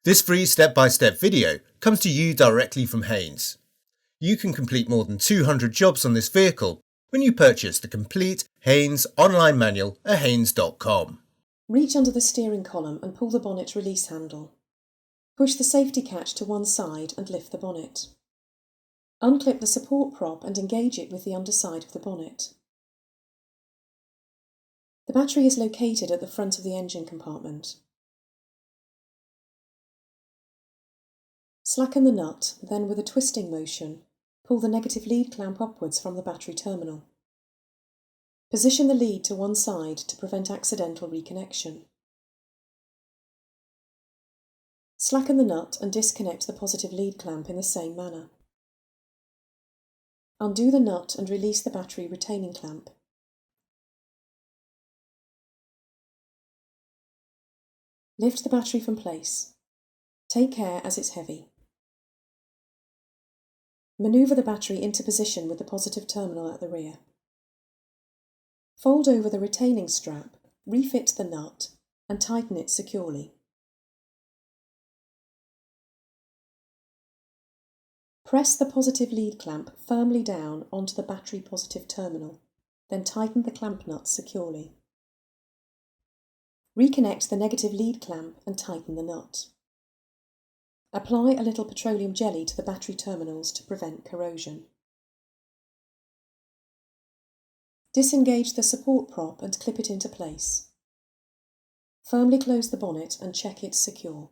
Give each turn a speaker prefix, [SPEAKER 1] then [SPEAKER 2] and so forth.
[SPEAKER 1] This free step-by-step video comes to you directly from Haynes. You can complete more than 200 jobs on this vehicle when you purchase the complete Haynes online manual at haynes.com.
[SPEAKER 2] Reach under the steering column and pull the bonnet release handle. Push the safety catch to one side and lift the bonnet. Unclip the support prop and engage it with the underside of the bonnet. The battery is located at the front of the engine compartment. Slacken the nut, then with a twisting motion, pull the negative lead clamp upwards from the battery terminal. Position the lead to one side to prevent accidental reconnection. Slacken the nut and disconnect the positive lead clamp in the same manner. Undo the nut and release the battery retaining clamp. Lift the battery from place. Take care as it's heavy. Manoeuvre the battery into position with the positive terminal at the rear. Fold over the retaining strap, refit the nut, and tighten it securely. Press the positive lead clamp firmly down onto the battery positive terminal, then tighten the clamp nut securely. Reconnect the negative lead clamp and tighten the nut. Apply a little petroleum jelly to the battery terminals to prevent corrosion. Disengage the support prop and clip it into place. Firmly close the bonnet and check it's secure.